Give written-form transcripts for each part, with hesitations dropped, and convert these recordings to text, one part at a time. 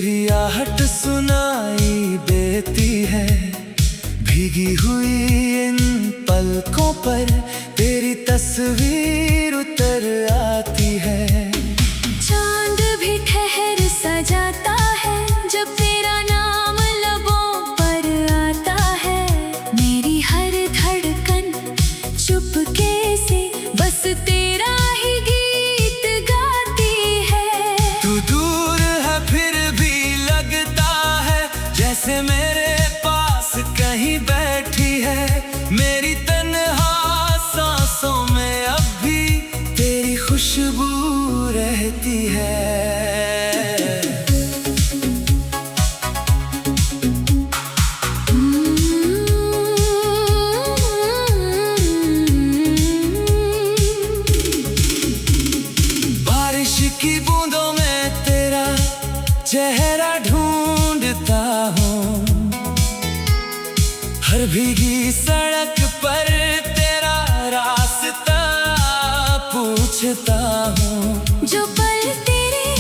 तेरी आहट सुनाई देती है, भीगी हुई इन पलकों पर तेरी तस्वीर उतर आती है। चांद भी ठहर सा जाता है जब तेरा नाम लबों पर आता है। मेरी हर धड़कन चुपके से बस तेरा ही गीत गाती है। तू दूर है फिर भी लगता है जैसे मेरे पास कहीं बैठी है। मेरी तन्हा सांसों में अब भी तेरी खुशबू रहती है। बारिश की बूंदों में तेरा चेहरा ढूंढता हूँ, हर भीगी सड़क पर तेरा रास्ता पूछता हूँ। जो पल तेरे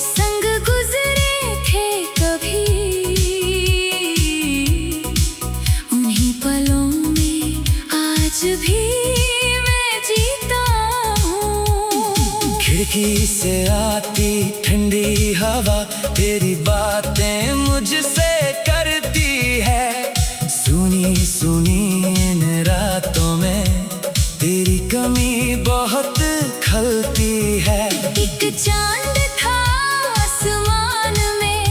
संग गुजरे थे कभी, उन्हीं पलों में आज भी मैं जीता हूँ। खिड़की से आती ठंडी हवा तेरी बातें मुझसे करती है। सुनी सुनी इन रातों में तेरी कमी बहुत खलती है। एक चांद था आसमान में,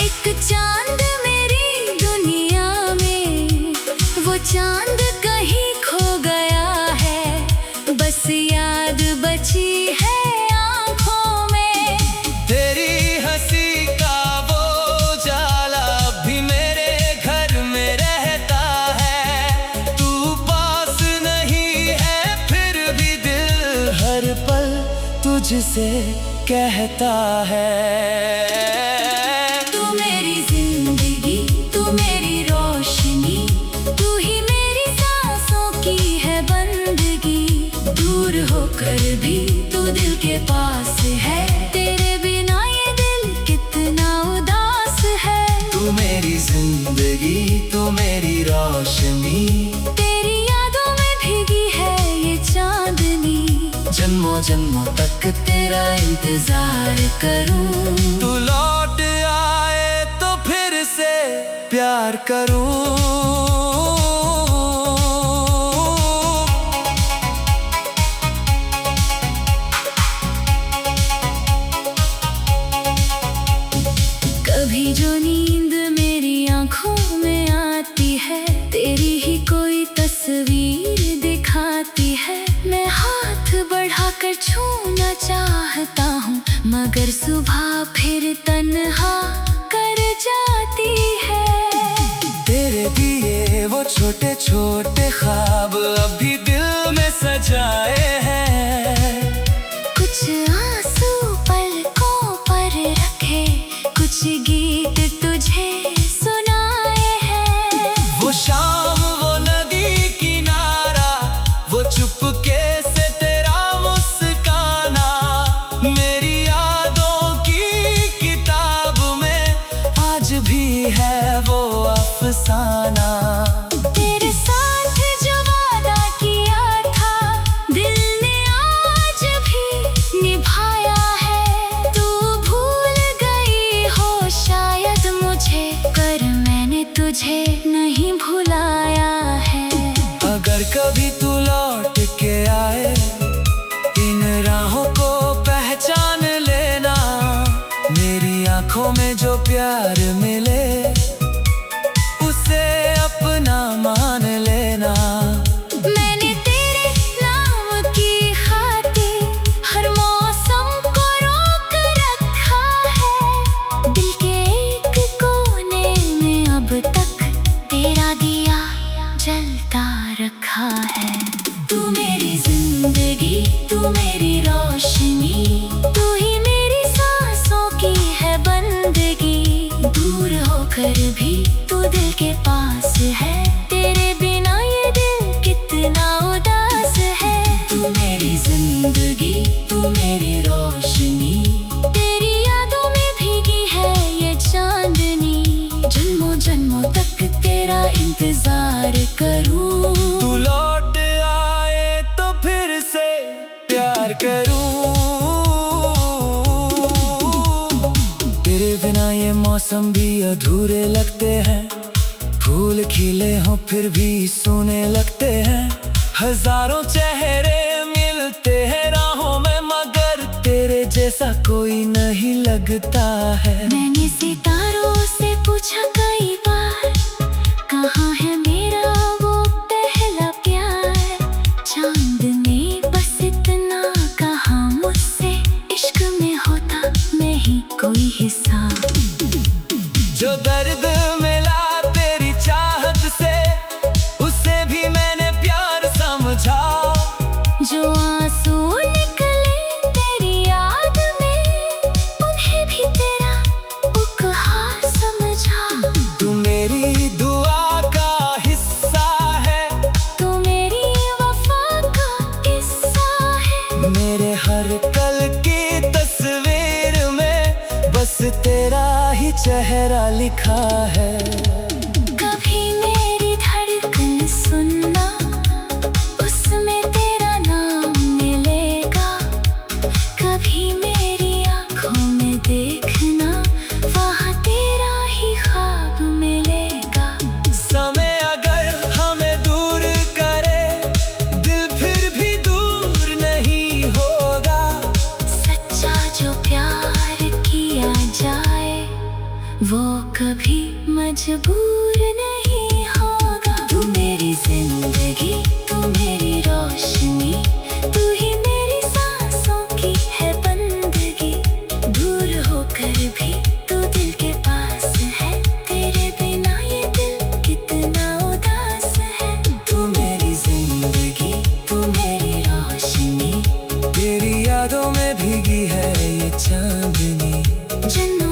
एक चांद मेरी दुनिया में। वो चांद कहीं खो गया है, बस याद बची है आँखों में। तेरी हंसी का वो जाला भी मेरे घर में रहता है। तू पास नहीं है फिर भी दिल हर पल तुझसे कहता है। तू मेरी जिंदगी, तू मेरी रोशनी, तू ही मेरी सांसों की है बंदगी। दूर होकर भी तू दिल के पास है, तेरे बिना ये दिल कितना उदास है। तू मेरी जिंदगी, तू मेरी रोशनी, तेरी यादों में भीगी है ये चांदनी। जन्मों जन्मों तक तेरा इंतजार करूं। तू लौट आए तो फिर से प्यार करूं। कभी जो नींद मेरी आंखों में आती है, तेरी ही कोई तस्वीर दिखाती है। मैं हाथ बढ़ाकर छूना चाहता हूँ, मगर सुबह फिर तन्हा कर जाती है। तेरे दिए वो छोटे छोटे ख्वाब अभी दिल में सजाए हैं। कुछ आंसू पलकों पर रखे, कुछ गीत तुझे सुनाए हैं। वो शाम वो नदी किनारा, वो चुपके से तेरा मुस्काना, मेरी यादों की किताब में आज भी है वो अफसाना। तेरे साथ जो वादा किया था, दिल ने आज भी निभाया है। तू भूल गई हो शायद मुझे, पर मैंने तुझे नहीं भुलाया है। अगर कभी तू लौट के आए, इन राहों को पहचान लेना। मेरी आंखों में जो प्यार मिले उसे अपना मान लेना। मैंने तेरे नाम की खातिर हर मौसम को रोक रखा है। दिल के एक कोने में अब तक तेरा दिया जलता रखा है। तू मेरी जिंदगी, तू मेरी रोशनी, तू ही मेरी सांसों की है बंदगी। दूर होकर भी तू दिल के पास है, तेरे बिना ये दिल कितना उदास है। तू मेरी जिंदगी, तू मेरी रोशनी, तेरी यादों में भीगी है ये बिना ये मौसम भी अधूरे लगते हैं। फूल खिले हों फिर भी सूने लगते हैं। हजारों चेहरे मिलते हैं राहों में, मगर तेरे जैसा कोई नहीं लगता है। मैंने सितारों से पूछा कई बार, कहाँ है मेरा वो पहला प्यार। चांद ने बस इतना कहा मुझसे, इश्क में होता मैं ही कोई हिस्सा। जो दर्द मिला तेरी चाहत से, उसे भी मैंने प्यार समझा। जो आंसू निकले तेरी याद में, उन्हें भी तेरा उपहार समझा। तू मेरी दुआ का हिस्सा है, तू मेरी वफा का किस्सा है। मेरे हर पल की तस्वीर में बस तेरा ही चेहरा लिखा है। कभी मेरी धड़कन सुनना, उसमें तेरा नाम मिलेगा। कभी मेरी आँखों में देखना, वहाँ तेरा ही ख्वाब मिलेगा। समय अगर हमें दूर करे, दिल फिर भी दूर नहीं होगा। सच्चा जो प्यार किया जाए, वो कभी मजबूर नहीं होगा। तू मेरी जिंदगी, तू मेरी रोशनी, तू ही मेरी सांसों की है बंदगी। दूर होकर भी तू दिल के पास है, तेरे बिना ये दिल कितना उदास है। तू मेरी जिंदगी, तू मेरी रोशनी, तेरी यादों में भीगी है ये चांदनी। जन्नों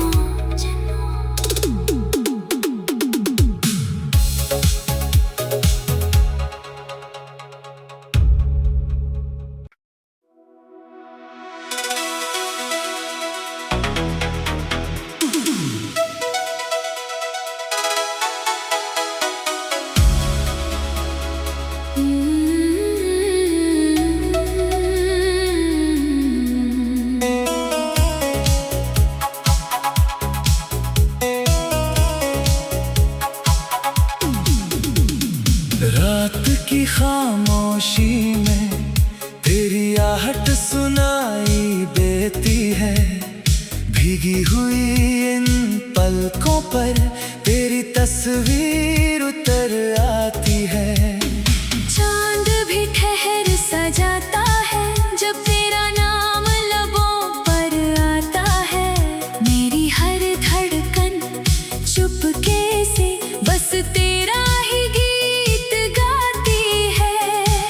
रात की खामोशी में तेरी आहट सुनाई देती है। भीगी हुई इन पलकों पर तेरी तस्वीर उतर आती है। चांद भी ठहर सा जाता है, जब तेरा नाम लबों पर आता है। मेरी हर धड़कन चुपके से बस तेरा ही गीत गाती है।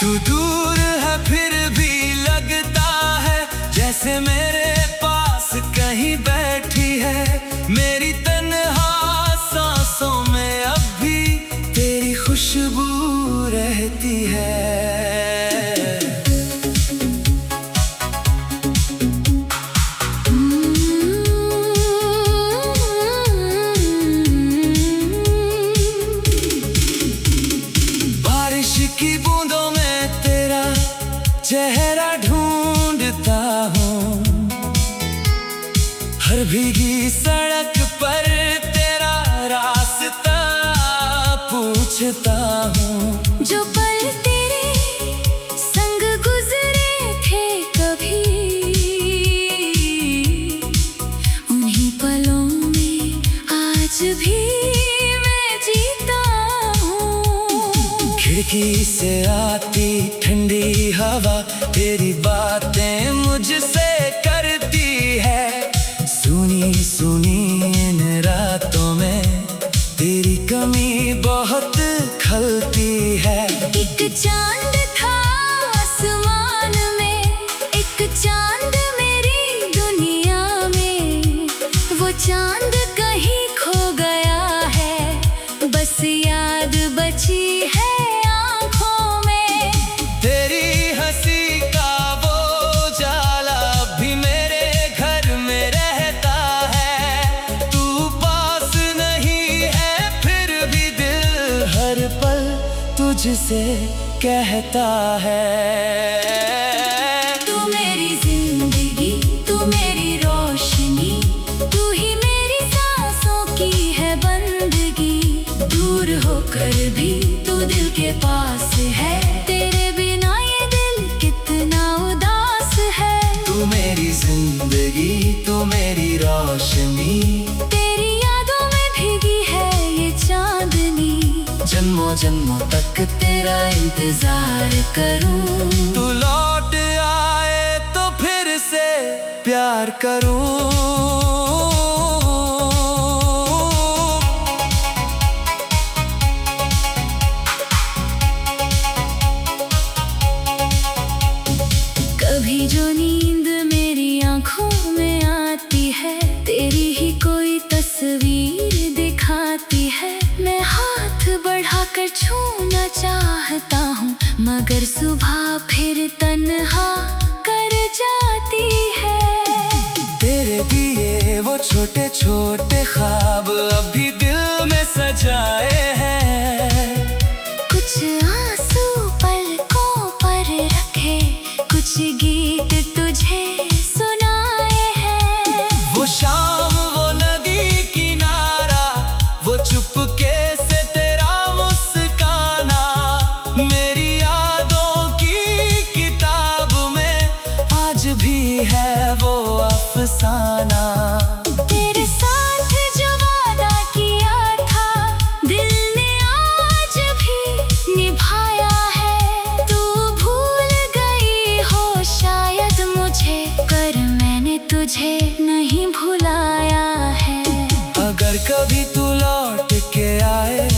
तू दूर है फिर भी लगता है, जैसे मेरे पास कहीं बैठी है। मेरी तन्हा सांसों में अब भी तेरी खुशबू रहती है। बारिश की बूंदों में तेरा चेहरा ढूंढता हूँ। हर भीगी सड़क पर तेरा रास्ता पूछता हूँ। जो पल तेरे संग गुजरे थे कभी, उन्हीं पलों में आज भी मैं जीता हूँ। खिड़की से आती ठंडी हवा तेरी बातें मुझसे करती है। सुनी सुनी इन रातों में तेरी कमी बहुत खलती है। एक चांद था आसमान में, एक चांद मेरी दुनिया में। वो चांद कहीं खो गया है, बस याद बची है आँखों में। तेरी हंसी का वो जाला भी मेरे घर में रहता है। तू पास नहीं है फिर भी दिल हर पल तुझसे कहता है। तू मेरी जिंदगी, तू मेरी रोशनी, तू ही मेरी सांस होकर भी तू दिल के पास है। तेरे बिना ये दिल कितना उदास है। तू मेरी जिंदगी, तू मेरी रोशनी, तेरी यादों में भीगी है ये चांदनी। जन्मों जन्मों तक तेरा इंतजार करूं। तू लौट आए तो फिर से प्यार करूं। कभी जो नींद मेरी आंखों में आती है, तेरी ही कोई तस्वीर दिखाती है। मैं हाथ बढ़ाकर छूना चाहता हूँ, मगर सुबह फिर तन्हा कर जाती है। तेरे दिए वो छोटे छोटे ख्वाब अभी दिल में सजाए हैं। कुछ आंसू पलकों पर रखे, कुछ गीत तुझे सुनाए हैं। वो शाम, वो नदी किनारा, वो चुपके से तेरा मुस्काना, मेरी यादों की किताब में आज भी है वो अफसाना। तेरे साथ जो वादा किया था, दिल ने आज भी निभाया है। तू भूल गई हो शायद मुझे, पर मैंने तुझे नहीं भुलाया है। अगर कभी तू लौट के आए,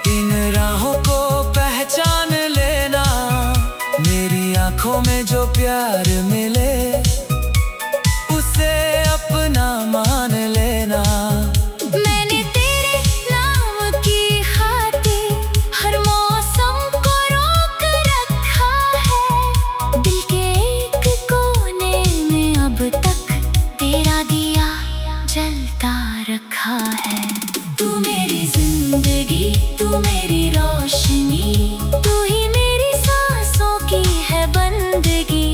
इन राहों को पहचान लेना। मेरी आंखों में जो प्यार मिले, उसे अपना मान लेना। मैंने तेरे नाम की खातिर हर मौसम को रोक रखा है। दिल के एक कोने में अब तक तेरा दिया जलता रखा है। तू मेरी जिंदगी, तू मेरी रोशनी, तू ही मेरी सांसों की है बंदगी।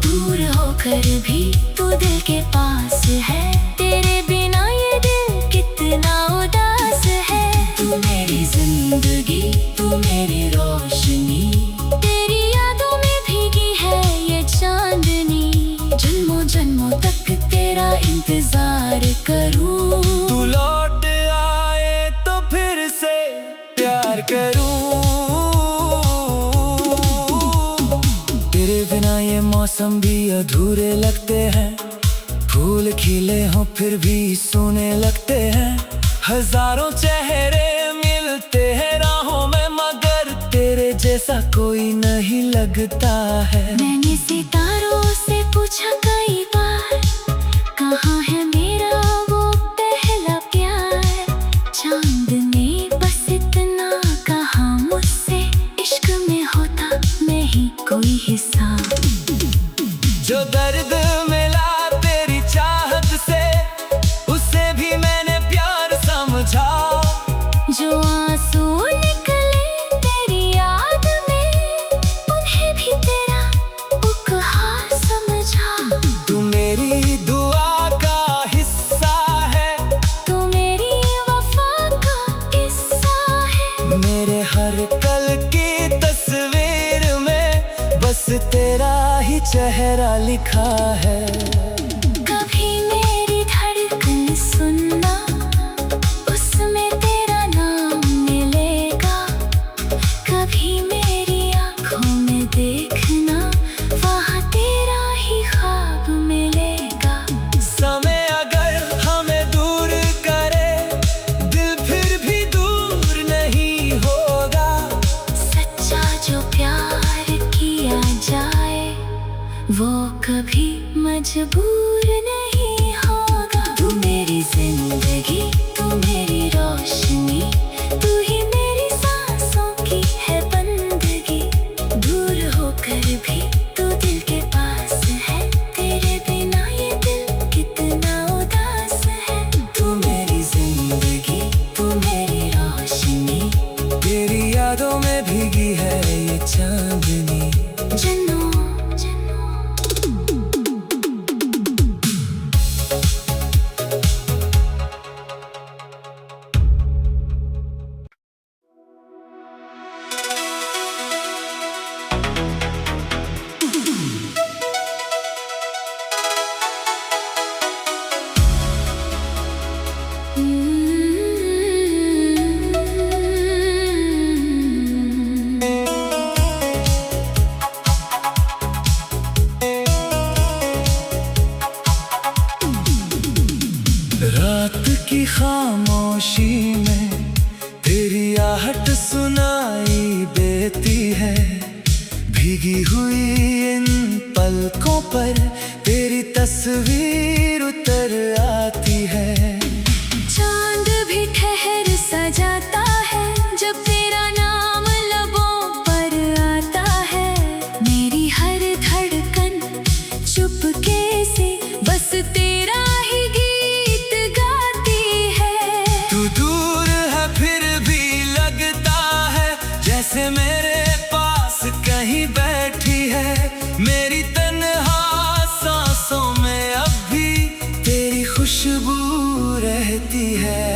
दूर होकर भी तू दिल के पास है। तेरे बिना ये दिल कितना उदास है। तू मेरी जिंदगी, तू मेरी रोशनी, तेरी यादों में भीगी है ये चांदनी। जन्मों जन्मों तक तेरा इंतजार करूं। तू लौट आए तो फिर से प्यार करूं। तेरे बिना ये मौसम भी अधूरे लगते हैं। फूल खिले हों फिर भी सूने लगते हैं। हजारों चेहरे मिलते हैं राहों में, मगर तेरे जैसा कोई नहीं लगता है। मैंने सितारों से पूछा कई बार, कहाँ है मेरा वो पहला प्यार। चांद ने बस इतना कहा मुझसे, इश्क में होता मैं ही कोई हिस्सा। जो दर्द मिला तेरी चाहत से, उसे भी मैंने प्यार समझा। जो आंसू निकले तेरी याद में, उन्हें भी तेरा उपहार समझा। तू मेरी दुआ का हिस्सा है, तू मेरी वफा का किस्सा है। मेरे हर पल की तस्वीर में बस तेरा ही चेहरा लिखा है। कभी मेरी धड़कन सुनना, उसमें तेरा नाम मिलेगा। कभी मेरी आंखों में देखना, वहाँ तेरा ही ख्वाब मिलेगा। समय अगर हमें दूर करे, दिल फिर भी दूर नहीं होगा। सच्चा जो प्यार किया जाए, वो कभी मजबूर वक्त की खामोशी में तेरी आहट सुनाई देती है। भीगी हुई इन पलकों पर तेरी तस्वीर उतर आती है। चांद भी ठहर सा जाता है जब तेरा नाम लबों पर आता है। मेरी हर धड़कन चुपके से बस तेरा ही गीत गाती है। तू दूर है फिर भी लगता है जैसे मेरे पास कहीं बैठी है। मेरी तन्हा सांसों में अब भी तेरी खुशबू रहती है।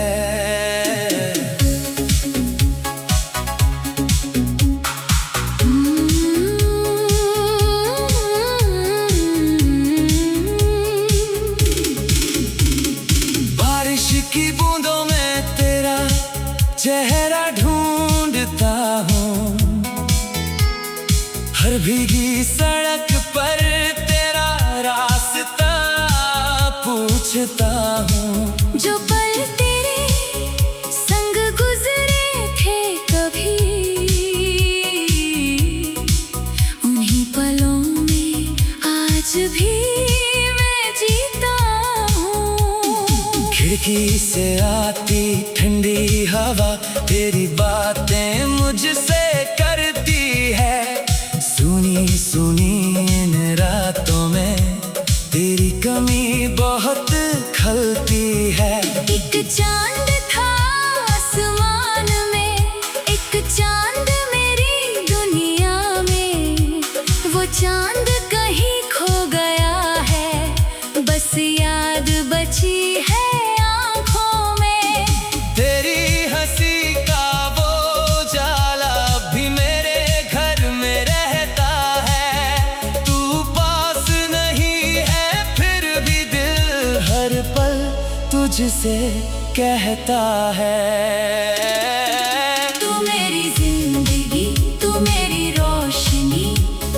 बारिश की बूंदों में तेरा चेहरा ढूंढता हूँ। हर भीगी सड़क पर तेरा रास्ता पूछता हूँ। जो पल तेरे संग गुजरे थे कभी, उन्हीं पलों में आज भी मैं जीता हूँ। खिड़की से आती ठंडी हवा तेरी बातें मुझसे करती है। सुनी सुनी इन रातों में तेरी कमी बहुत खलती है। एक चांद था आसमान में, एक चांद मेरी दुनिया में। वो चांद कहीं खो गया है, बस याद बची है आँखों में। तेरी हंसी का वो जाला भी मेरे घर में रहता है। तू पास नहीं है फिर भी दिल हर पल तुझसे कहता है। तू मेरी जिंदगी, तू मेरी रोशनी,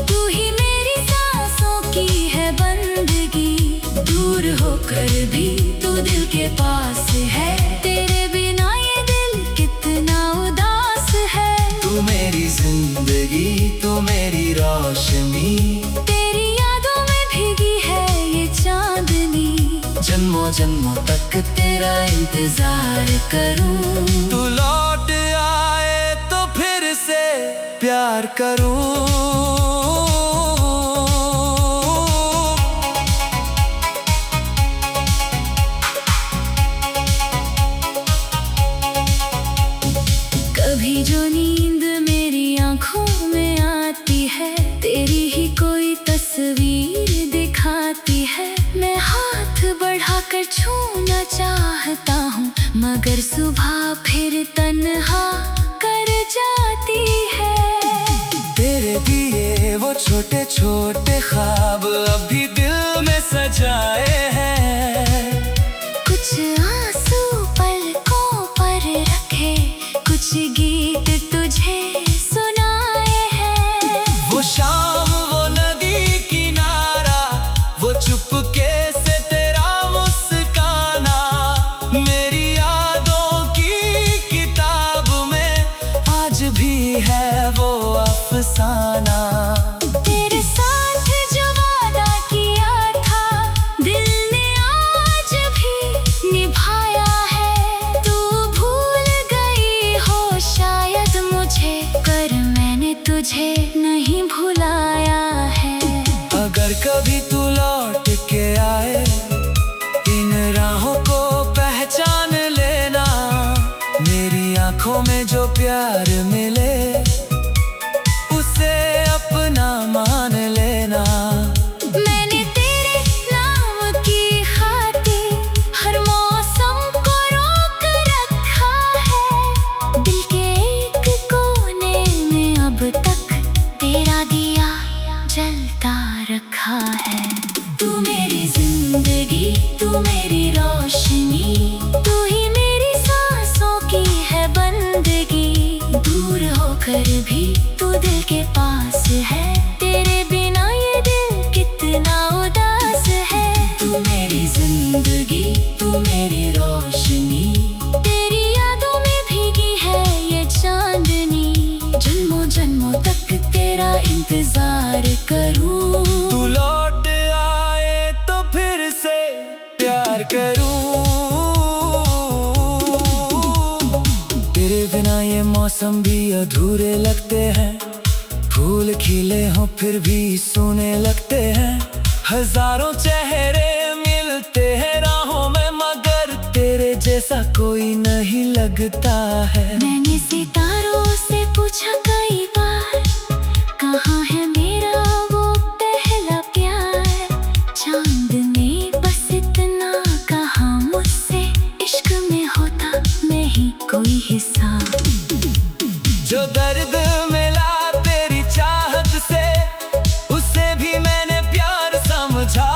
तू ही मेरी सांसों की है बंदगी। दूर होकर भी तू दिल के पास है, तेरे बिना ये दिल कितना उदास है। तू मेरी जिंदगी, तू मेरी रोशनी, तेरी यादों में भीगी है ये चांदनी। जन्मों जन्मों तक तेरा इंतजार करूं। तू लौट आए तो फिर से प्यार करूं। कभी जो नींद मेरी आंखों में आती है, तेरी ही कोई तस्वीर दिखाती है। मैं हाथ बढ़ाकर छूना चाहता हूँ, मगर सुबह फिर तन्हा कर जाती है। तेरे दिए वो छोटे छोटे ख्वाब अभी दिल में सजाए हैं। कुछ आंसू पलकों पर रखे, कुछ गीत तुझे सुनाए हैं। वो शाम वो नदी किनारा, वो चुपके से तेरा मुस्काना, मेरी यादों की किताब में आज भी है वो अफसाना। तेरे साथ जो वादा किया था, दिल ने आज भी निभाया है। तू भूल गई हो शायद मुझे, पर मैंने तुझे नहीं भुलाया है। अगर कभी तू लौट के आए, इन राहों को पहचान लेना। मेरी आंखों में जो प्यार मिले उसे अपना मान लेना। मैंने तेरे नाम की खातिर हर मौसम को रोक रखा है। दिल के एक कोने में अब तक तेरा दिया जलता रखा है। तू मेरी जिंदगी, तू मेरी रोशनी, तू ही मेरी सांसों की है बंदगी। दूर होकर भी तू दिल के पास है, तेरे बिना ये दिल कितना उदास है। तू मेरी जिंदगी, तू मेरी रोशनी। बिना ये मौसम भी अधूरे लगते हैं। फूल खिले हों फिर भी सूने लगते हैं। हजारों चेहरे मिलते हैं राहों में, मगर तेरे जैसा कोई नहीं लगता है। मैंने सितारों से पूछा कई बार, कहाँ है मेरा वो पहला प्यार। चांद ने बस इतना कहा मुझसे, इश्क में होता नहीं कोई हिसाब। जो दर्द मिला तेरी चाहत से, उसे भी मैंने प्यार समझा।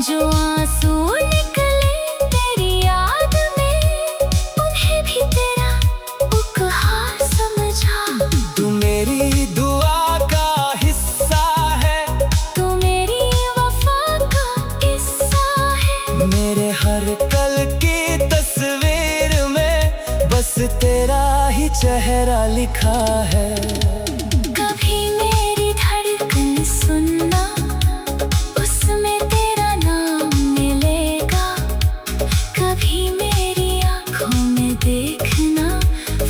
जो आंसू निकले तेरी याद में, उन्हें भी तेरा उपहार समझा। तू मेरी दुआ का हिस्सा है, तू मेरी वफा का किस्सा है। मेरे हर कल की तस्वीर में बस तेरा ही चेहरा लिखा है। कभी मेरी धड़कन सुनना, उसमें तेरा नाम मिलेगा। कभी मेरी आँखों में देखना,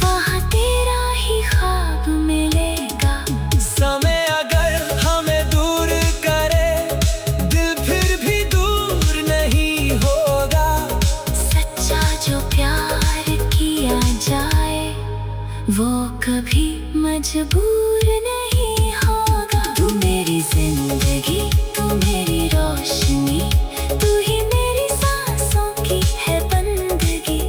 वहाँ तेरा ही ख्वाब मिलेगा। समय अगर हमें दूर करे, दिल फिर भी दूर नहीं होगा। सच्चा जो प्यार किया जाए, वो कभी मजबूर नहीं होगा। तू मेरी जिंदगी, तू मेरी रोशनी, तू ही मेरी सांसों की है बंदगी।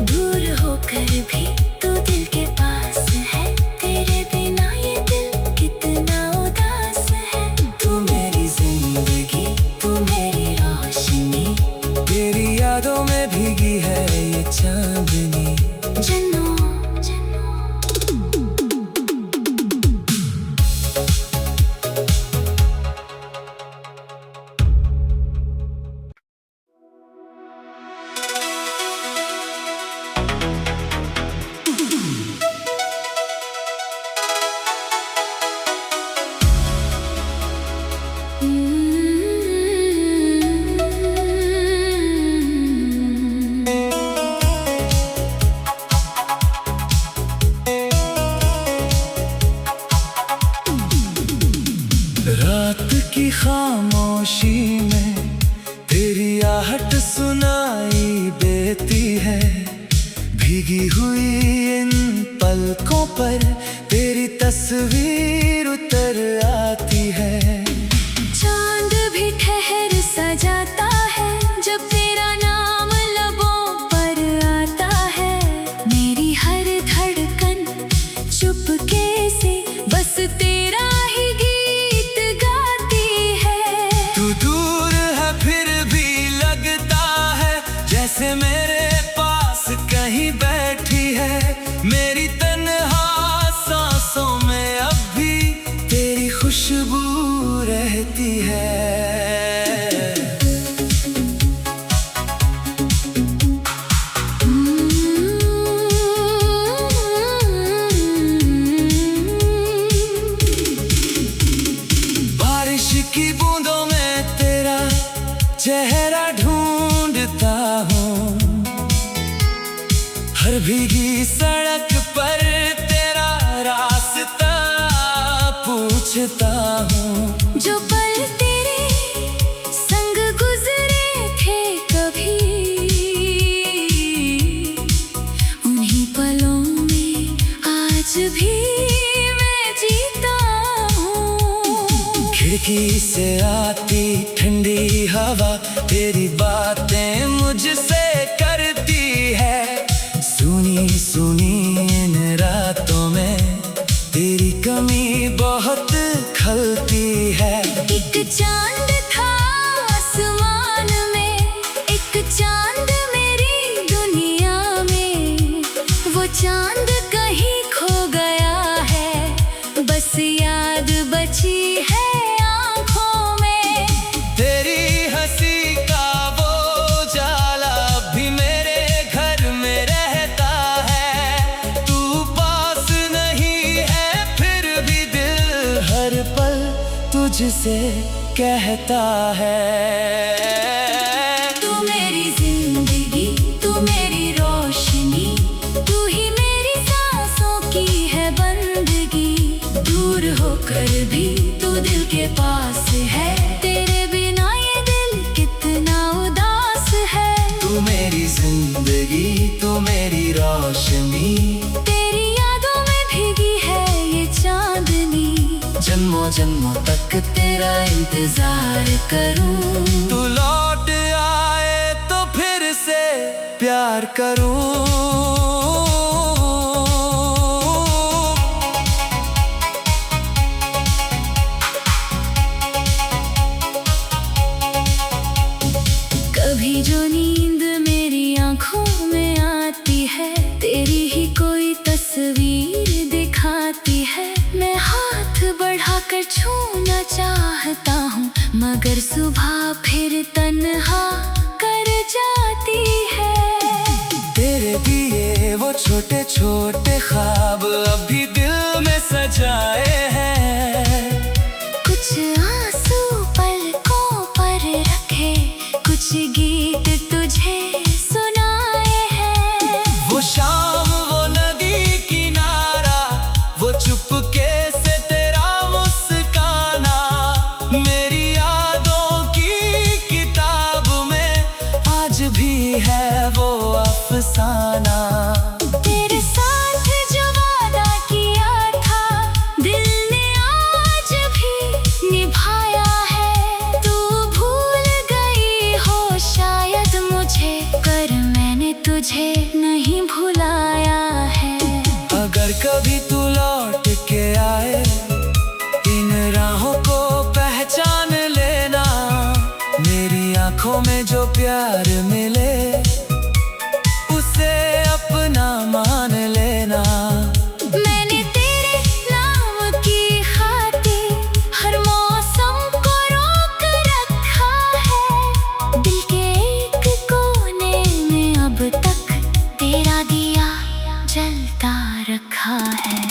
दूर होकर भी तू दिल के पास है, तेरे बिना ये दिल कितना उदास है। तू मेरी जिंदगी, तू मेरी रोशनी, तेरी यादों में भीगी है ये चांदनी। जन्नों रात की खामोशी में तेरी आहट सुनाई देती है। भीगी हुई इन पलकों पर तेरी तस्वीर उतर आती है। चांद भी ठहर सा जाता है, जब तेरा नाम लबों पर आता है। मेरी हर धड़कन चुपके से बस तेरा ही गीत गाती है। तू दूर है फिर भी लगता है, जैसे मेरे पास कहीं बैठी है। मेरी तन्हा सांसों में अब भी तेरी खुशबू रहती है। बारिश की बूंदों में तेरा चेहरा ढूंढता हूँ। हर भीगी सड़क पर तेरा रास्ता पूछता हूँ। जो पल तेरे संग गुजरे थे कभी, उन्हीं पलों में आज भी मैं जीता हूँ। खिड़की से आती ठंडी हवा तेरी बातें मुझसे करती है। सुनी सुनी इन रातों में तेरी कमी बहुत खलती है। एक चांद था आसमान में, एक चांद मेरी दुनिया में। वो चांद कहीं खो गया है, बस याद बची है आँखों में। तेरी हंसी का वो जाला भी मेरे घर में रहता है। तू पास नहीं है फिर भी दिल हर पल तुझसे कहता है। तू मेरी जिंदगी, तू मेरी रोशनी, तू ही मेरी सांस रोशनी, तेरी यादों में भीगी है ये चांदनी। जन्मों जन्मों तक तेरा इंतजार करूं। तू लौट आए तो फिर से प्यार करूं। कभी जो नींद मेरी आंखों में आती है, तेरी ही कोई तस्वीर दिखाती है। मैं हाथ बढ़ाकर छूना चाहता हूँ, मगर सुबह फिर तन्हा कर जाती है। तेरे दिए वो छोटे छोटे ख्वाब अभी दिल में सजाए हैं। कुछ आंसू पलकों पर रखे, कुछ गीत तुझे सुनाए हैं। वो शाम, वो नदी किनारा, वो चुपके से तेरा मुस्काना, मेरी यादों की किताब में आज भी है वो अफसाना। तेरे साथ जो वादा किया था, दिल ने आज भी निभाया है। तू भूल गई हो शायद मुझे, पर मैंने तुझे नहीं भुलाया है। अगर कभी तू लौट के आए, इन राहों को पहचान लेना। मेरी आंखों में जो प्यार मिले, उसे अपना मान लेना। मैंने तेरे नाम की खातिर हर मौसम को रोक रखा है। दिल के एक कोने में अब तक तेरा दिया जलता रखा है।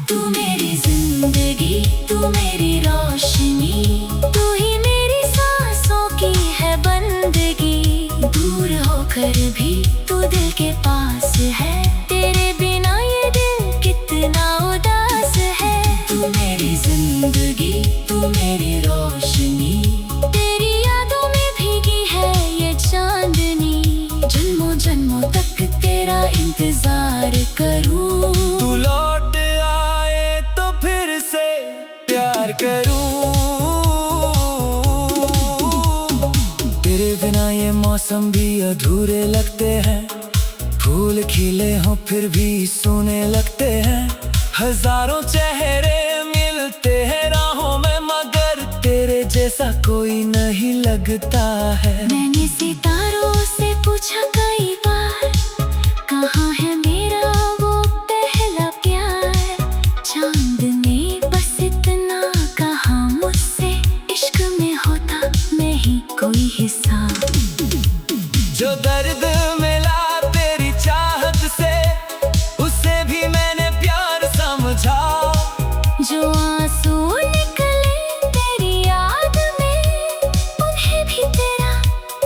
तू मेरी जिंदगी, तू मेरी रोशनी, तू ही मेरी सांसों की है बंदगी। दूर होकर भी तू दिल के पास है, तेरे बिना ये दिल कितना उदास है। तू मेरी जिंदगी, तू मेरी रोशनी, तेरी यादों में भीगी है ये चांदनी। जन्मों जन्मों तक तेरा इंतजार करूं। तू लौट आए तो फिर से प्यार करूं। तेरे बिना ये मौसम भी अधूरे लगते हैं। फूल खिले हों फिर भी सूने लगते हैं। हजारों चेहरे मिलते हैं राहों में, मगर तेरे जैसा कोई नहीं लगता है। मैंने सितारों से पूछा कई बार, कहाँ है मेरा वो पहला प्यार। चांद ने बस इतना कहा मुझसे, इश्क में होता मैं ही कोई हिस्सा। जो दर्द मिला तेरी चाहत से, उसे भी मैंने प्यार समझा। जो आंसू निकले तेरी याद में, उन्हें भी तेरा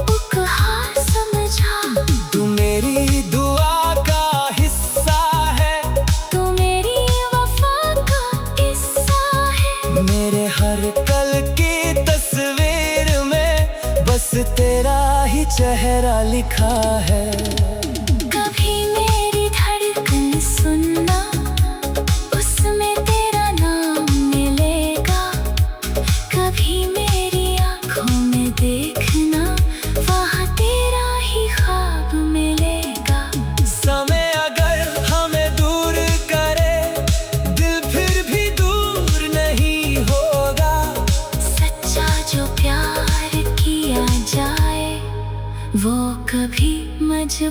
उपहार समझा। तू मेरी दुआ का हिस्सा है, तू मेरी वफा का किस्सा है। मेरे हर कल की तस्वीर में बस तेरा ही चेहरा लिखा है। कभी मेरी धड़कन सुनना, उसमें तेरा नाम मिलेगा। कभी मेरी आंखों में देखना, वहाँ तेरा ही ख्वाब मिलेगा। समय अगर हमें दूर करे, दिल फिर भी दूर नहीं होगा। सच्चा जो प्यार किया जाए, वो कभी मजबूर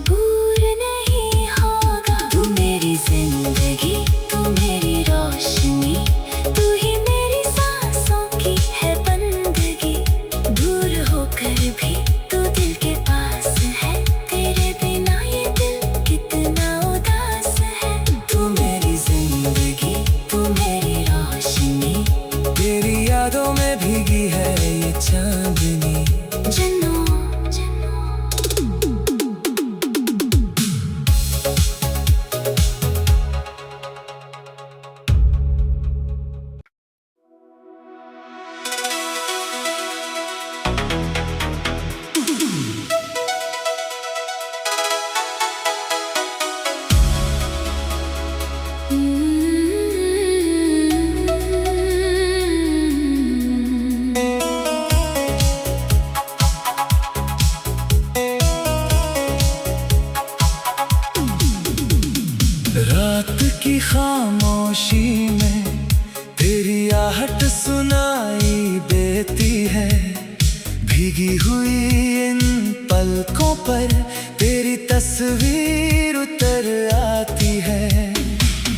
रात की खामोशी में तेरी आहट सुनाई देती है। भीगी हुई इन पलकों पर तेरी तस्वीर उतर आती है।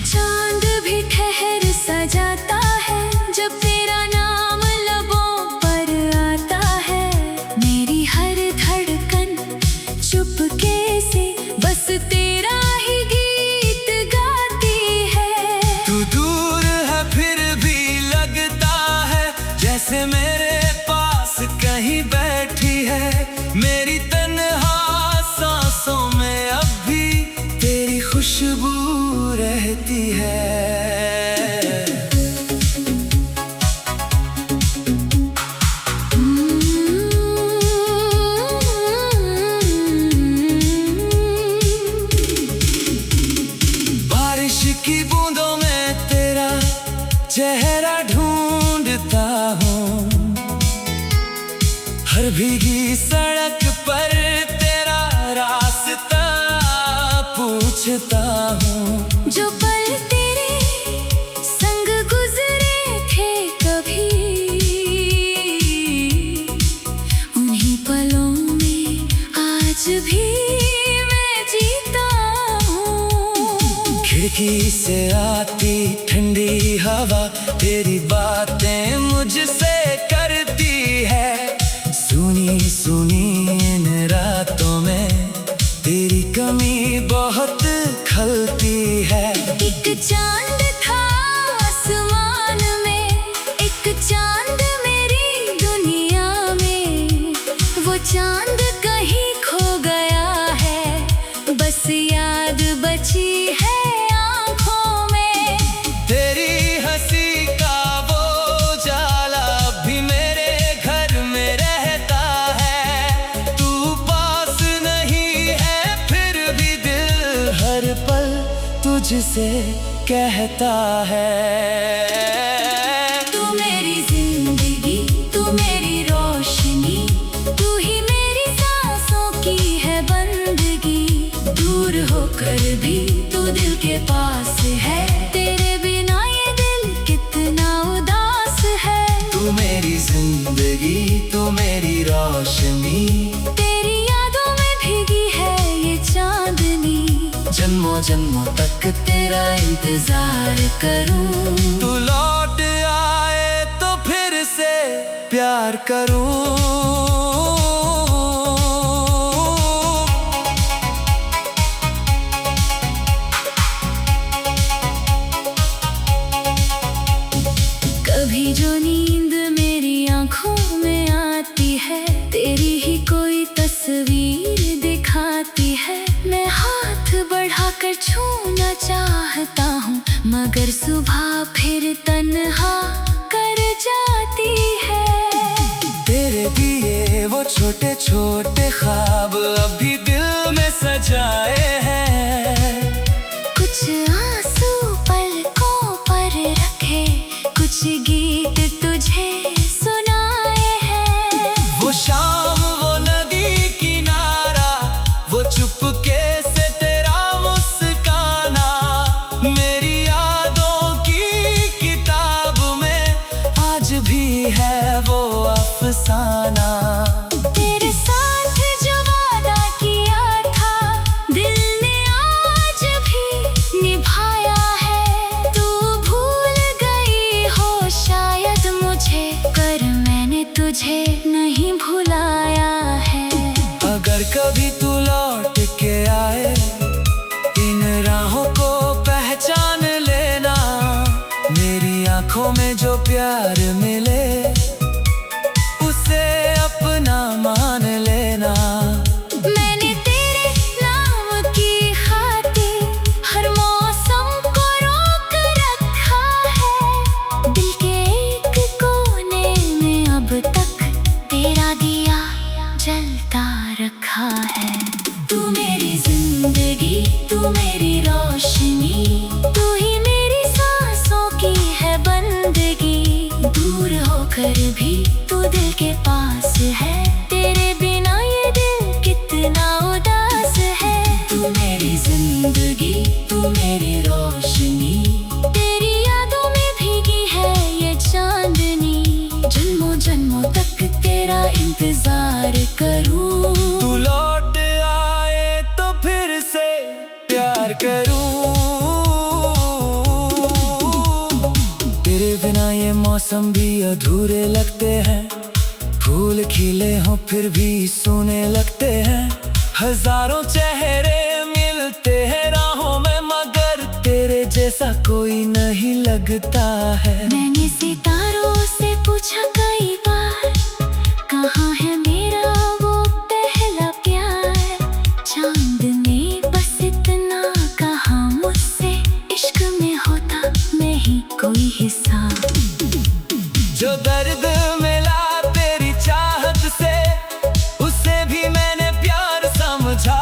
चांद भी ठहर सा जाता है जब तेरा नाम लबों पर आता है। मेरी हर धड़कन चुपके से बस तेरा ही गीत गाती है। तू दूर है फिर भी लगता है जैसे मेरे पास कहीं बैठी है। मेरी तन्हा सांसों में अब भी तेरी खुशबू रहती है। बारिश की बूंदों में तेरा चेहरा ढूंढता हूँ। हर भीगी सड़क पर तेरा रास्ता पूछता हूँ। जो पल तेरे संग गुजरे थे कभी, उन्हीं पलों में आज भी मैं जीता हूँ। खिड़की से आती ठंडी हवा तेरी बातें मुझसे करती है। सुनी सुनी इन रातों में तेरी कमी बहुत खलती है। एक चांद था आसमान में, एक चांद मेरी दुनिया में। वो चांद कहीं खो गया है, बस याद बची है आँखों में। तेरी हंसी का वो जाला भी मेरे घर में रहता है। तू पास नहीं है फिर भी दिल हर पल तुझसे कहता है। तू मेरी जिंदगी, तू मेरी रोशनी, तू ही मेरी सांसों की है बंदगी। दूर होकर भी तू दिल के पास है, तेरे बिना ये दिल कितना उदास है। तू मेरी जिंदगी, तू मेरी रोशनी, तेरी यादों में भीगी है ये चांदनी। जन्मों जन्मों तक तेरा इंतजार करूं। तू लौट आए तो फिर से प्यार करूं। कभी जो नींद मेरी आंखों में आती है, तेरी ही कोई तस्वीर दिखाती है। मैं हाथ बढ़ाकर छूना चाहता हूँ, मगर सुबह फिर तन्हा कर जाती है। तेरे दिए वो छोटे छोटे ख्वाब अभी दिल में सजाए हैं। कुछ आंसू पलकों पर रखे, कुछ गीत तुझे सुनाए हैं। वो शाम वो नदी किनारा, वो चुपके से तेरा मुस्काना, मेरी यादों की किताब में आज भी है वो अफसाना। तेरे साथ जो वादा किया था, दिल ने आज भी निभाया है। तू भूल गई हो शायद मुझे, पर मैंने तुझे नहीं भुलाया है। अगर कभी तू लौट के आए, इन राहों को पहचान लेना। मेरी आंखों में जो प्यार मिले उसे अपना मान लेना। मैंने तेरे नाम की खातिर हर मौसम को रोक रखा है। दिल के एक कोने में अब तक तेरा दिया जलता रखा है। तू मेरी जिंदगी, तू मेरी रोशनी, तू ही मेरी सांसों की है बंदगी। दूर हो तू मेरी रोशनी, तेरी यादों में भीगी है ये चांदनी। जन्मों जन्मों तक तेरा इंतजार करूं, तू लौट आए तो फिर से प्यार करूं। तेरे बिना ये मौसम भी अधूरे लगते हैं, फूल खिले हों फिर भी सूने लगते हैं। हजारों चेहरे मिलते हैं राहों में, मगर तेरे जैसा कोई नहीं लगता है। मैंने सितारों से पूछा कई बार, कहाँ है मेरा वो पहला प्यार। चांद ने बस इतना कहा मुझसे, इश्क में होता नहीं कोई हिसाब। जो दर्द मिला तेरी चाहत से, उसे भी मैंने प्यार समझा।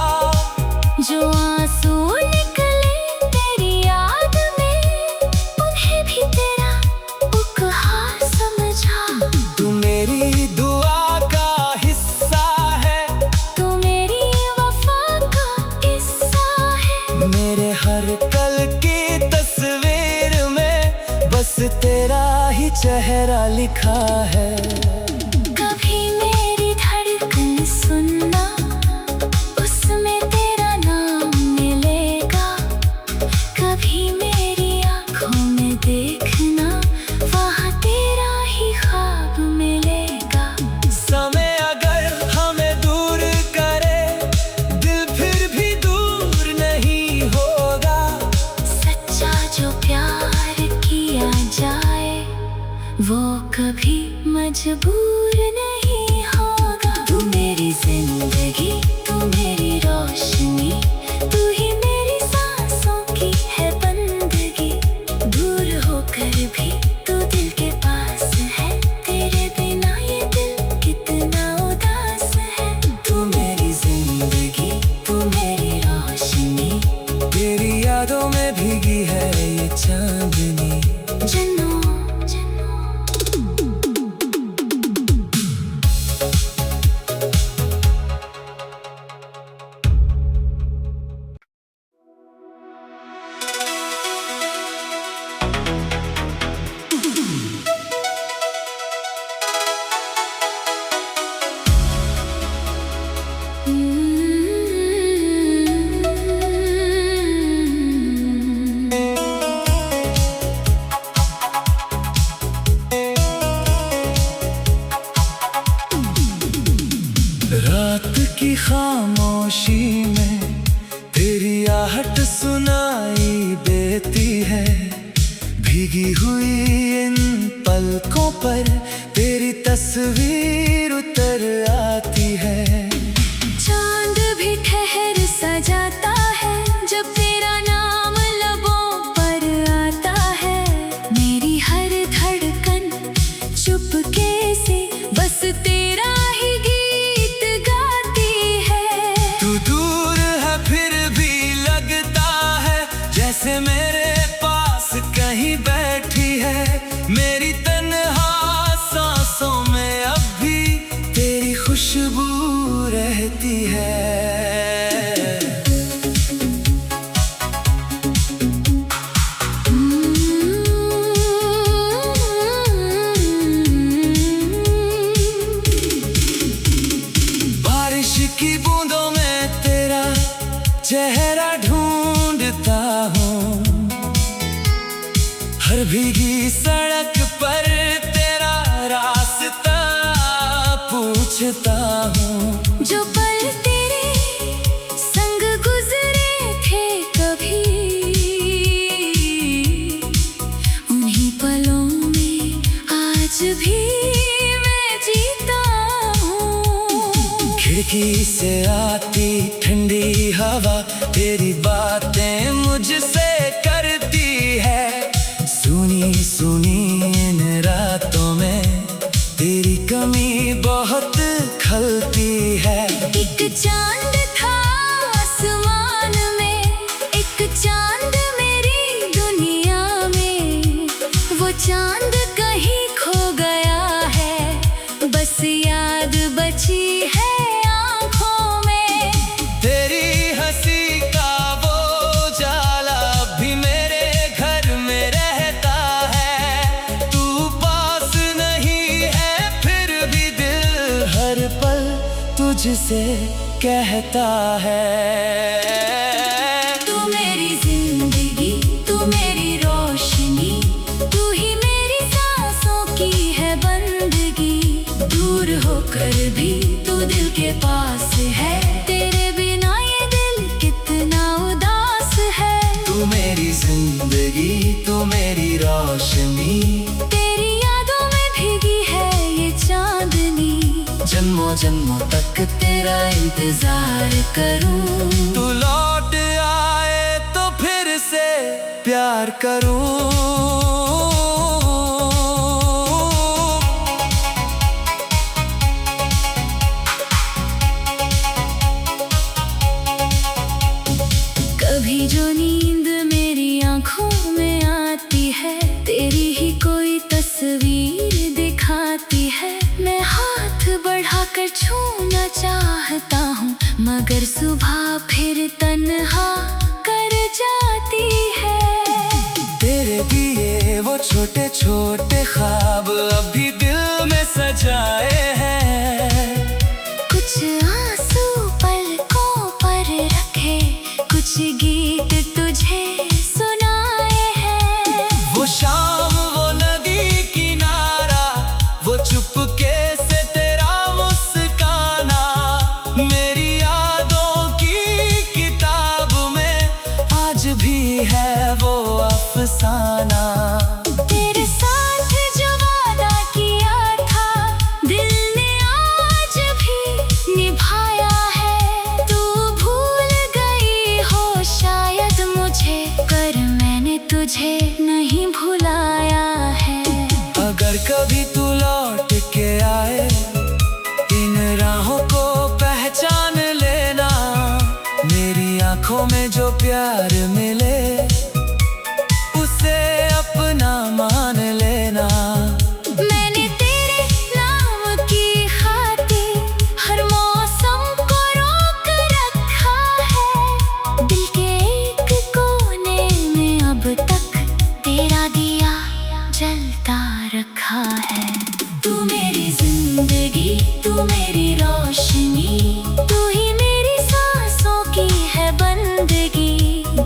जो आंसू निकले तेरी याद में, उन्हें भी तेरा उपहार समझा। तू मेरी दुआ का हिस्सा है, तू मेरी वफा का किस्सा है। मेरे हर पल की तस्वीर में बस तेरा ही चेहरा लिखा है। कभी मेरी धड़कन सुनना, उसमें तेरा नाम मिलेगा। कभी मेरी आँखों में देखना, वहाँ तेरा ही ख्वाब मिलेगा। समय अगर हमें दूर करे, दिल फिर भी दूर नहीं होगा। सच्चा जो प्यार किया जाए, वो कभी मजबूर नहीं होगा। तू मेरी जिंदगी, तू मेरी रोशनी, तू ही मेरी सांसों की है बंदगी। दूर होकर भी तू दिल के पास है, तेरे बिना ये दिल कितना उदास है। तू मेरी जिंदगी, तू मेरी रोशनी, तेरी यादों में भीगी है ये चांदनी। जन्नों रात की खामोशी में तेरी आहट सुनाई देती है। भीगी हुई इन पलकों पर तेरी तस्वीर उतर आती है। चांद भी ठहर सा जाता है, जब तेरा नाम लबों पर आता है। मेरी हर धड़कन चुपके से बस तेरा ही गीत गाती है। तू दूर है फिर भी लगता है, जैसे मेरे पास कहीं बैठी है। मेरी तन्हा सांसों में अब भी तेरी खुशबू रहती है। बारिश की बूंदों में तेरा चेहरा ढूंढता हूँ, हर भीगी सड़क पर तेरा रास्ता पूछता हूँ। जो पल तेरे संग गुजरे थे कभी, उन्हीं पलों में आज भी मैं जीता हूँ। खिड़की से आती ठंडी हवा तेरी बातें मुझसे करती है। सुनी सुनी इन रातों में तेरी कमी बहुत खलती है। एक चांद था आसमान में, एक चांद मेरी दुनिया में। वो चांद कहीं खो गया है, बस याद बची है आँखों में। तेरी हंसी का वो मुझसे कहता है। तू मेरी जिंदगी, तू मेरी रोशनी, तू ही मेरी सांसों की है बंदगी। दूर होकर भी तू दिल के पास है, तेरे बिना ये दिल कितना उदास है। तू मेरी जिंदगी, तू मेरी रोशनी, तेरी यादों में भीगी है ये चांदनी। जन्मों जन्मों तक तेरा इंतजार करूं। तू लौट आए तो फिर से प्यार करूं। कभी जो नींद मेरी आंखों में आती है, तेरी ही कोई तस्वीर दिखाती है। मैं हाथ बढ़ाकर छूना चाहता हूँ, मगर सुबह फिर तन्हा कर जाती है। तेरे दिए वो छोटे छोटे ख्वाब अभी दिल में सजाए हैं। कुछ आंसू पलकों पर रखे, कुछ गीत तुझे सुनाए हैं। वो शाम, वो नदी किनारा, वो चुपके से तेरा मुस्काना, मेरी यादों की किताब में आज भी है वो अफसाना। तेरे साथ जो वादा किया था, दिल ने आज भी निभाया है। तू भूल गई हो शायद मुझे, पर मैंने तुझे नहीं भुलाया है। अगर कभी तू लौट के आए, इन राहों को पहचान लेना। मेरी आंखों में जो प्यार मिले, उसे अपना मान लेना। मैंने तेरे नाम की खातिर हर मौसम को रोक रखा है। दिल के एक कोने में अब तक तेरा दिया जलता रखा है। तू मेरी जिंदगी, तू मेरी रोशनी, तू ही मेरी सांसों की है बंदगी।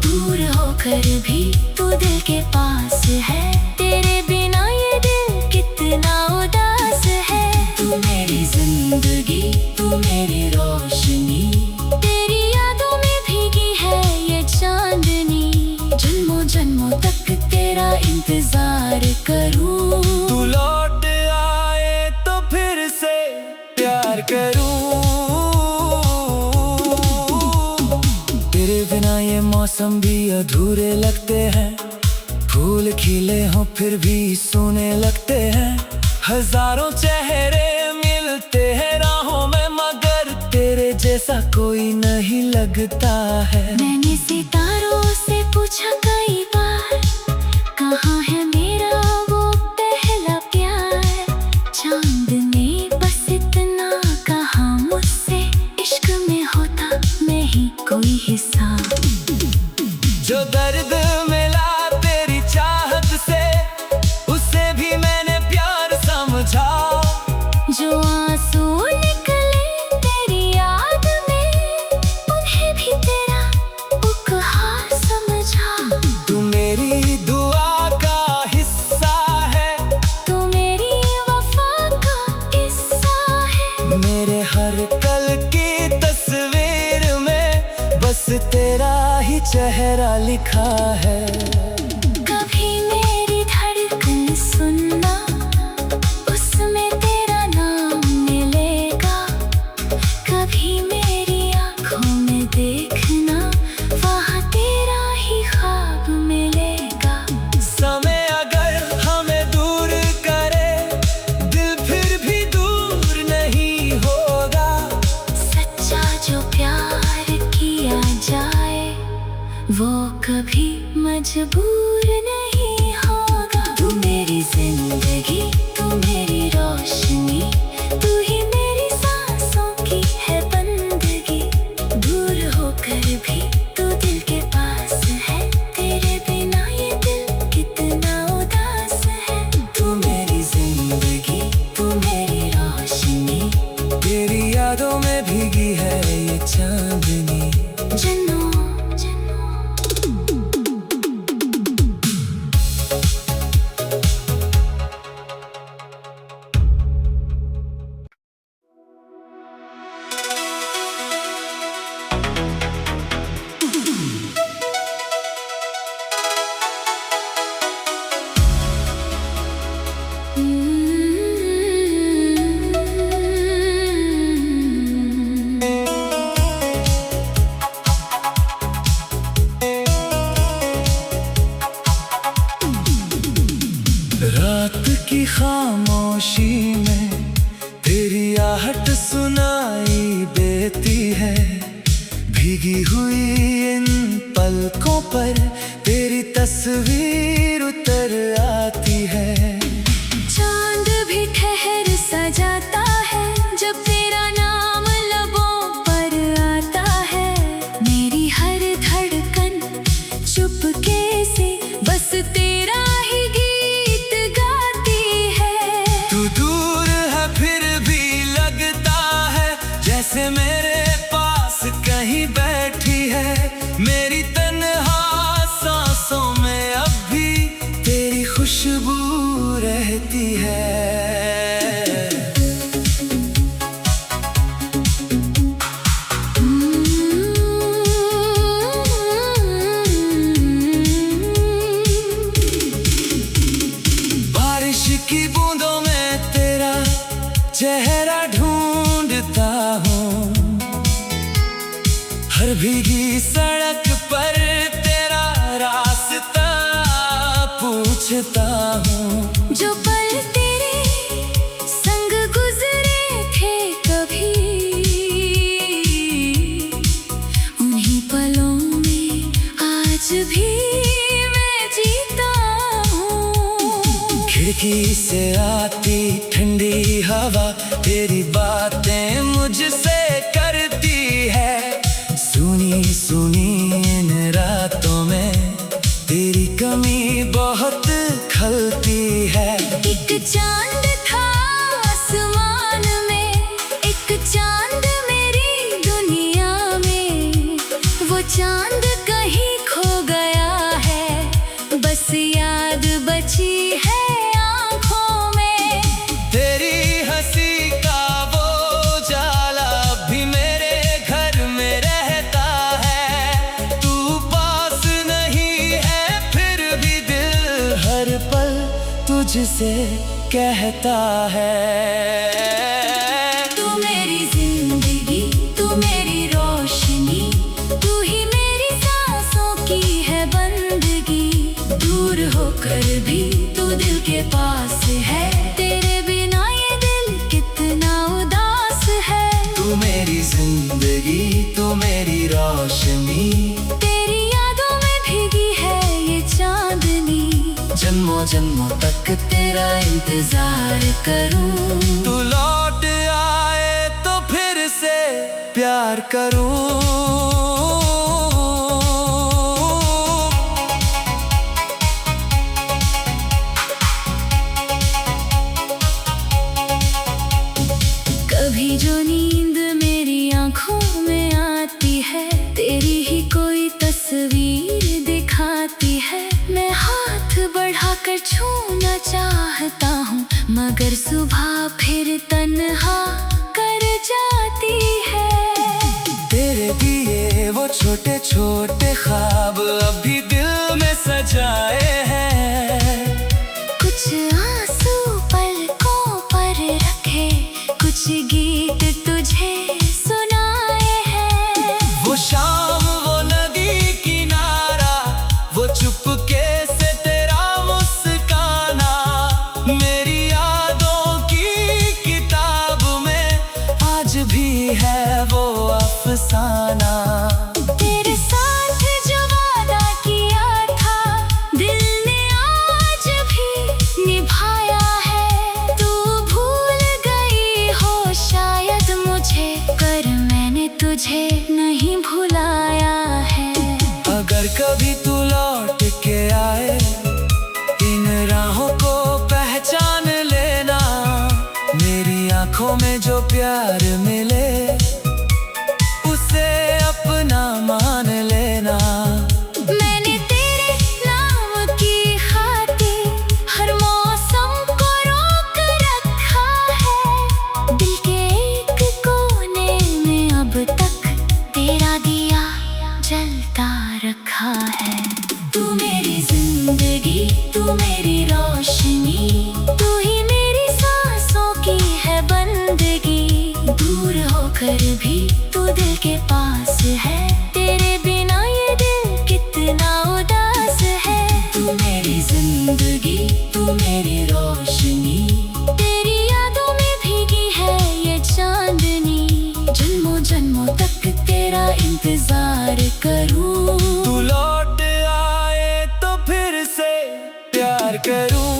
दूर होकर भी तू दिल के पास है, तेरे बिना ये दिल कितना उदास है। तू मेरी जिंदगी, तू मेरी रोशनी, तेरी यादों में भीगी है ये चांदनी। जन्मों जन्मों तक तेरा इंतजार करूं। तू लौट आए तो फिर से प्यार करूं। तेरे बिना ये मौसम भी अधूरे लगते हैं, फूल खिले हों फिर भी सूने लगते हैं। हजारों चेहरे मिलते हैं राहों में, मगर तेरे जैसा कोई नहीं लगता है। मैंने सितारों से पूछा कई बार, कहाँ है मेरा वो पहला प्यार। चांद ने बस इतना कहा मुझसे, इश्क में होता मैं ही कोई हिस्सा। जो दर्द मिला तेरी चाहत से, उसे भी मैंने प्यार समझा। जो आंसू निकले तेरी याद में, उन्हें भी तेरा उपहार समझा। तू मेरी दुआ का हिस्सा है, तू मेरी वफा का किस्सा है। मेरे हर पल की तस्वीर में बस तेरा ही चेहरा लिखा है। कभी मेरी धड़कन सुनना, उसमें तेरा नाम मिलेगा। कभी मेरी आंखों में देखना, वहाँ तेरा ही ख्वाब मिलेगा। समय अगर हमें दूर करे, दिल फिर भी दूर नहीं होगा। सच्चा जो प्यार किया जाए, वो कभी मजबूर नहीं होगा। तू मेरी जिंदगी, तू मेरी रोशनी, तू ही मेरी सांसों की है बंदगी। दूर होकर भी तू दिल के पास है, तेरे बिना ये दिल कितना उदास है। तू मेरी जिंदगी, तू मेरी रोशनी, तेरी यादों में भीगी खामोशी में तेरी आहट सुनाई देती है। भीगी हुई इन पलकों पर तेरी तस्वीर उतर आती है। चांद भी ठहर सा जाता है जब तेरा नाम लबों पर आता है। मेरी हर धड़कन चुपके से बस तेरा ही गीत गाती है। तू दूर है फिर भी लगता है जैसे मेरे पास कहीं बैठी है। मेरी तन्हा सांसों में अब भी तेरी खुशबू रहती है। बारिश की बूंदों में तेरा चेहरा ढूंढता हूँ। हर भीगी सड़क पर तेरा रास्ता पूछता हूँ। जो पल तेरे संग गुजरे थे कभी, उन्हीं पलों में आज भी मैं जीता हूँ। खिड़की से आती ठंडी हवा तेरी बातें मुझसे करती है। सुनी सुनी इन रातों में तेरी कमी बहुत खलती है। एक चांद था आसमान में, एक चांद मेरी दुनिया में। वो चांद कहीं खो गया है, बस याद बची है आँखों में। तेरी हंसी का वो जाला भी मेरे घर में रहता है। तू पास नहीं है फिर भी दिल हर पल तुझसे कहता है। तू मेरी जिंदगी, तू मेरी रोशनी, तू ही मेरी सांसों की है बंदगी। दूर होकर भी तू दिल के पास है, तेरे बिना ये दिल कितना उदास है। तू मेरी जिंदगी, तू मेरी रोशनी, तेरी यादों में भीगी है ये चांदनी। जन्मों जन्मों तक तेरा इंतजार करूं। तू लौट आए तो फिर से प्यार करूं। कभी जो नींद मेरी आंखों में आती है, तेरी ही कोई तस्वीर दिखाती है। मैं हाथ बढ़ाकर छूना चाहता हूँ, मगर सुबह फिर तन्हा कर जाती है। तेरे दिए वो छोटे छोटे ख्वाब अभी दिल में सजाए हैं। कुछ आंसू पलकों पर रखे, कुछ गीत तुझे सुनाए हैं। वो शाम वो नदी किनारा, वो चुपके से तेरा मुस्काना, मेरी यादों की किताब में आज भी है वो अफसाना। तेरे साथ जो वादा किया था, दिल ने आज भी निभाया है। तू भूल गई हो शायद मुझे, पर मैंने तुझे नहीं भुलाया है। अगर कभी तू लौट के आए, इन राहों को पहचान लेना। मेरी आंखों में जो प्यार मिले उसे अपना मान लेना। मैंने तेरे नाम की खातिर हर मौसम को रोक रखा है। दिल के एक कोने में अब तक तेरा दिया जलता रखा है। तू मेरी जिंदगी, तू मेरी रोशनी, तू ही मेरी सांसों की है बंदगी। दूर होकर भी तू दिल के पास है, तेरे बिना ये दिल कितना उदास है। तू मेरी जिंदगी, तू मेरी रोशनी, करूं?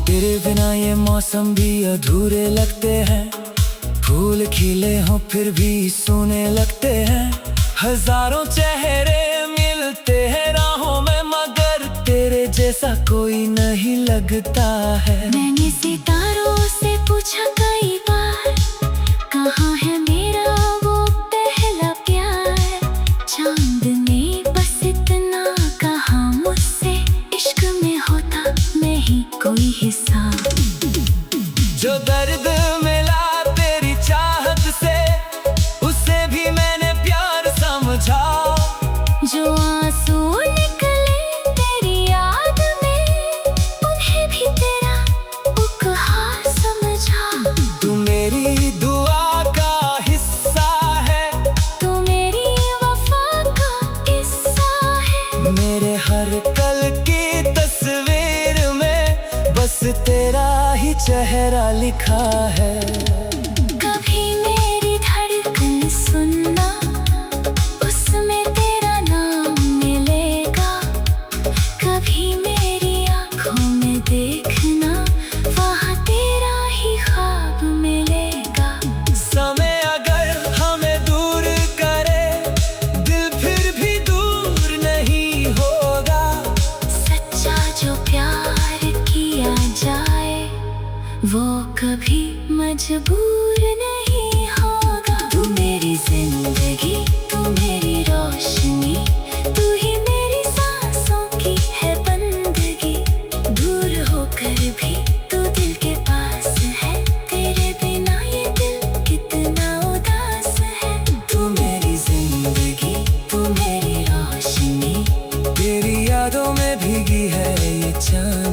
तेरे बिना ये मौसम भी अधूरे लगते हैं, फूल खिले हों फिर भी सूने लगते हैं। हजारों चेहरे मिलते हैं राहों में, मगर तेरे जैसा कोई नहीं लगता है। मैंने सितारों से पूछा कई बार, कहाँ है मेरा वो पहला प्यार। चांद ने बस इतना कहा मुझसे, इश्क में होता मैं ही कोई हिस्सा। जो दर्द मिला तेरी चाहत से, उसे भी मैंने प्यार समझा। जो आंसू निकले तेरी याद में, उन्हें भी तेरा उपहार समझा। तू मेरी दुआ का हिस्सा है, तू मेरी वफा का किस्सा है। मेरे हर कल की तस्वीर में बस तेरा ही चेहरा लिखा है। कभी मेरी धड़कन सुनना, उसमें तेरा नाम मिलेगा। कभी मेरी आँखों में देखना, वहाँ तेरा ही ख्वाब मिलेगा। समय अगर हमें दूर करे, दिल फिर भी दूर नहीं होगा। सच्चा जो प्यार किया जाए, वो कभी मजबूर नहीं होगा। तू मेरी जिंदगी, तू मेरी रोशनी, तू ही मेरी सांसों की है बंदगी। दूर होकर भी तू दिल के पास है, तेरे बिना ये दिल कितना उदास है। तू मेरी जिंदगी, तू मेरी रोशनी, तेरी यादों में भीगी है ये चांद।